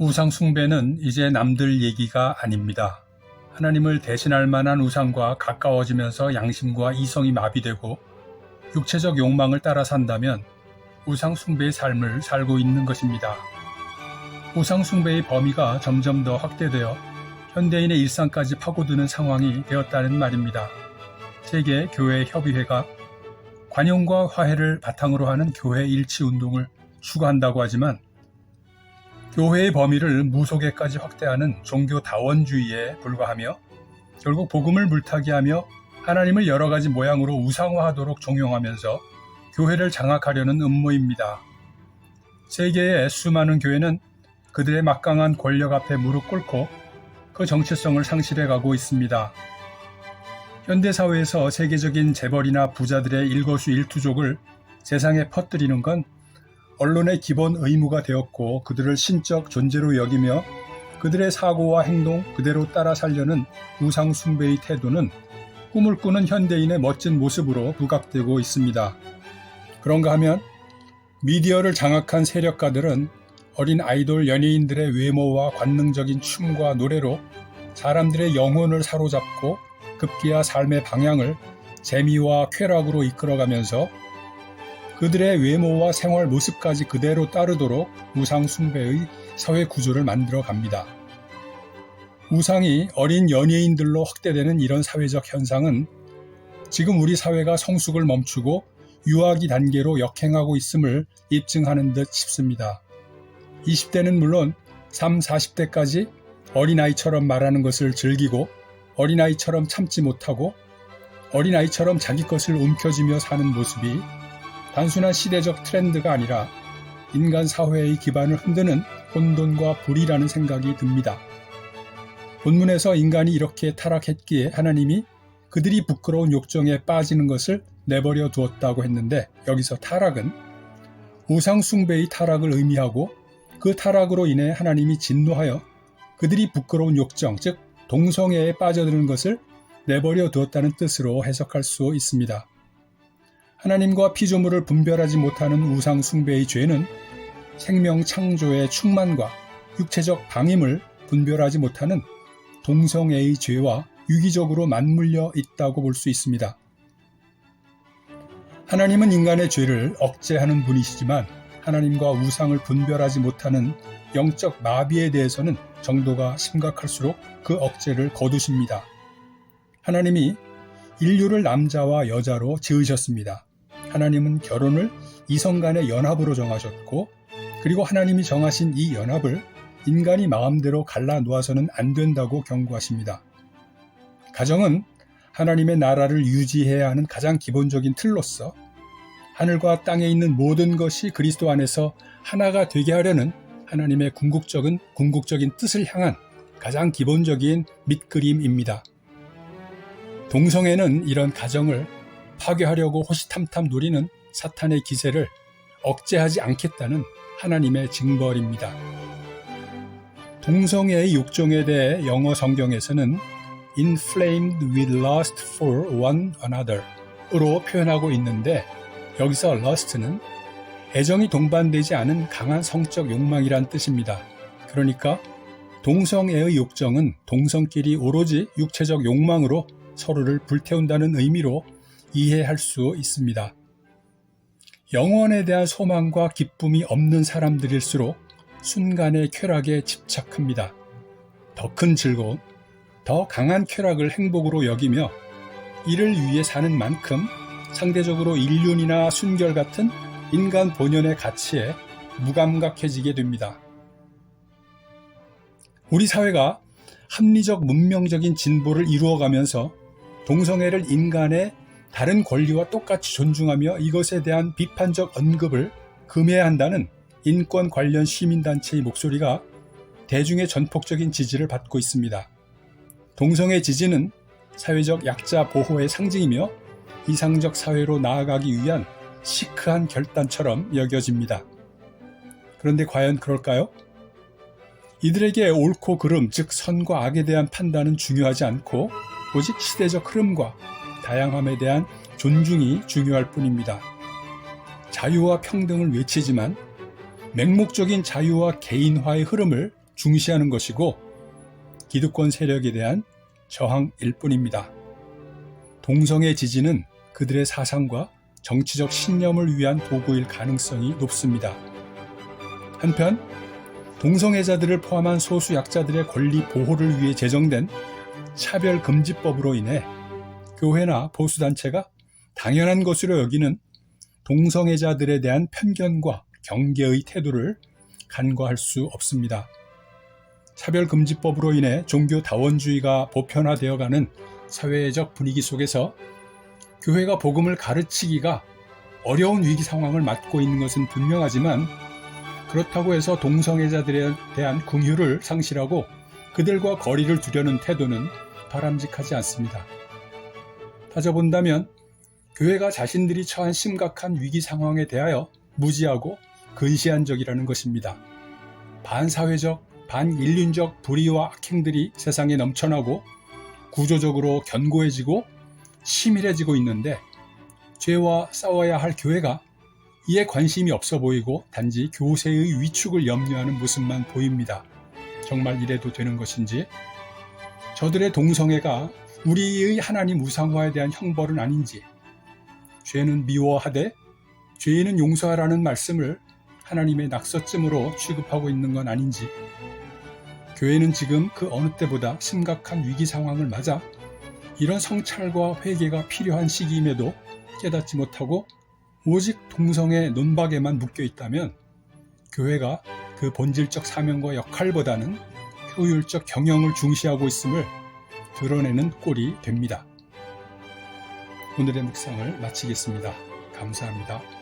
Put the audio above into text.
우상 숭배는 이제 남들 얘기가 아닙니다. 하나님을 대신할 만한 우상과 가까워지면서 양심과 이성이 마비되고 육체적 욕망을 따라 산다면 우상 숭배의 삶을 살고 있는 것입니다. 우상 숭배의 범위가 점점 더 확대되어 현대인의 일상까지 파고드는 상황이 되었다는 말입니다. 세계 교회 협의회가 관용과 화해를 바탕으로 하는 교회 일치 운동을 추구한다고 하지만 교회의 범위를 무속에까지 확대하는 종교 다원주의에 불과하며 결국 복음을 물타기하며 하나님을 여러 가지 모양으로 우상화하도록 종용하면서 교회를 장악하려는 음모입니다. 세계의 수많은 교회는 그들의 막강한 권력 앞에 무릎 꿇고 그 정체성을 상실해가고 있습니다. 현대사회에서 세계적인 재벌이나 부자들의 일거수일투족을 세상에 퍼뜨리는 건 언론의 기본 의무가 되었고 그들을 신적 존재로 여기며 그들의 사고와 행동 그대로 따라 살려는 우상 숭배의 태도는 꿈을 꾸는 현대인의 멋진 모습으로 부각되고 있습니다. 그런가 하면 미디어를 장악한 세력가들은 어린 아이돌 연예인들의 외모와 관능적인 춤과 노래로 사람들의 영혼을 사로잡고 급기야 삶의 방향을 재미와 쾌락으로 이끌어가면서 그들의 외모와 생활 모습까지 그대로 따르도록 우상 숭배의 사회 구조를 만들어 갑니다. 우상이 어린 연예인들로 확대되는 이런 사회적 현상은 지금 우리 사회가 성숙을 멈추고 유아기 단계로 역행하고 있음을 입증하는 듯 싶습니다. 20대는 물론 30, 40대까지 어린아이처럼 말하는 것을 즐기고 어린아이처럼 참지 못하고 어린아이처럼 자기 것을 움켜쥐며 사는 모습이 단순한 시대적 트렌드가 아니라 인간 사회의 기반을 흔드는 혼돈과 불이라는 생각이 듭니다. 본문에서 인간이 이렇게 타락했기에 하나님이 그들이 부끄러운 욕정에 빠지는 것을 내버려 두었다고 했는데 여기서 타락은 우상 숭배의 타락을 의미하고 그 타락으로 인해 하나님이 진노하여 그들이 부끄러운 욕정, 즉 동성애에 빠져드는 것을 내버려 두었다는 뜻으로 해석할 수 있습니다. 하나님과 피조물을 분별하지 못하는 우상 숭배의 죄는 생명 창조의 충만과 육체적 방임을 분별하지 못하는 동성애의 죄와 유기적으로 맞물려 있다고 볼 수 있습니다. 하나님은 인간의 죄를 억제하는 분이시지만 하나님과 우상을 분별하지 못하는 영적 마비에 대해서는 정도가 심각할수록 그 억제를 거두십니다. 하나님이 인류를 남자와 여자로 지으셨습니다. 하나님은 결혼을 이성 간의 연합으로 정하셨고 그리고 하나님이 정하신 이 연합을 인간이 마음대로 갈라놓아서는 안 된다고 경고하십니다. 가정은 하나님의 나라를 유지해야 하는 가장 기본적인 틀로서 하늘과 땅에 있는 모든 것이 그리스도 안에서 하나가 되게 하려는 하나님의 궁극적인 뜻을 향한 가장 기본적인 밑그림입니다. 동성애는 이런 가정을 파괴하려고 호시탐탐 노리는 사탄의 기세를 억제하지 않겠다는 하나님의 징벌입니다. 동성애의 욕정에 대해 영어 성경에서는 inflamed with lust for one another 으로 표현하고 있는데 여기서 lust는 애정이 동반되지 않은 강한 성적 욕망이란 뜻입니다. 그러니까 동성애의 욕정은 동성끼리 오로지 육체적 욕망으로 서로를 불태운다는 의미로 이해할 수 있습니다. 영혼에 대한 소망과 기쁨이 없는 사람들일수록 순간의 쾌락에 집착합니다. 더 큰 즐거움, 더 강한 쾌락을 행복으로 여기며 이를 위해 사는 만큼 상대적으로 인륜이나 순결 같은 인간 본연의 가치에 무감각해지게 됩니다. 우리 사회가 합리적 문명적인 진보를 이루어가면서 동성애를 인간의 다른 권리와 똑같이 존중하며 이것에 대한 비판적 언급을 금해야 한다는 인권 관련 시민단체의 목소리가 대중의 전폭적인 지지를 받고 있습니다. 동성애 지지는 사회적 약자 보호의 상징이며 이상적 사회로 나아가기 위한 시크한 결단처럼 여겨집니다. 그런데 과연 그럴까요? 이들에게 옳고 그름, 즉 선과 악에 대한 판단은 중요하지 않고 오직 시대적 흐름과 다양함에 대한 존중이 중요할 뿐입니다. 자유와 평등을 외치지만 맹목적인 자유와 개인화의 흐름을 중시하는 것이고 기득권 세력에 대한 저항일 뿐입니다. 동성애 지지는 그들의 사상과 정치적 신념을 위한 도구일 가능성이 높습니다. 한편 동성애자들을 포함한 소수 약자들의 권리 보호를 위해 제정된 차별금지법으로 인해 교회나 보수단체가 당연한 것으로 여기는 동성애자들에 대한 편견과 경계의 태도를 간과할 수 없습니다. 차별금지법으로 인해 종교다원주의가 보편화되어가는 사회적 분위기 속에서 교회가 복음을 가르치기가 어려운 위기 상황을 맞고 있는 것은 분명하지만 그렇다고 해서 동성애자들에 대한 긍휼을 상실하고 그들과 거리를 두려는 태도는 바람직하지 않습니다. 따져본다면 교회가 자신들이 처한 심각한 위기 상황에 대하여 무지하고 근시안적이라는 것입니다. 반사회적, 반인륜적 불의와 악행들이 세상에 넘쳐나고 구조적으로 견고해지고 치밀해지고 있는데 죄와 싸워야 할 교회가 이에 관심이 없어 보이고 단지 교세의 위축을 염려하는 모습만 보입니다. 정말 이래도 되는 것인지, 저들의 동성애가 우리의 하나님 우상화에 대한 형벌은 아닌지, 죄는 미워하되 죄인은 용서하라는 말씀을 하나님의 낙서쯤으로 취급하고 있는 건 아닌지, 교회는 지금 그 어느 때보다 심각한 위기 상황을 맞아 이런 성찰과 회개가 필요한 시기임에도 깨닫지 못하고 오직 동성애 논박에만 묶여 있다면 교회가 그 본질적 사명과 역할보다는 효율적 경영을 중시하고 있음을 드러내는 꼴이 됩니다. 오늘의 묵상을 마치겠습니다. 감사합니다.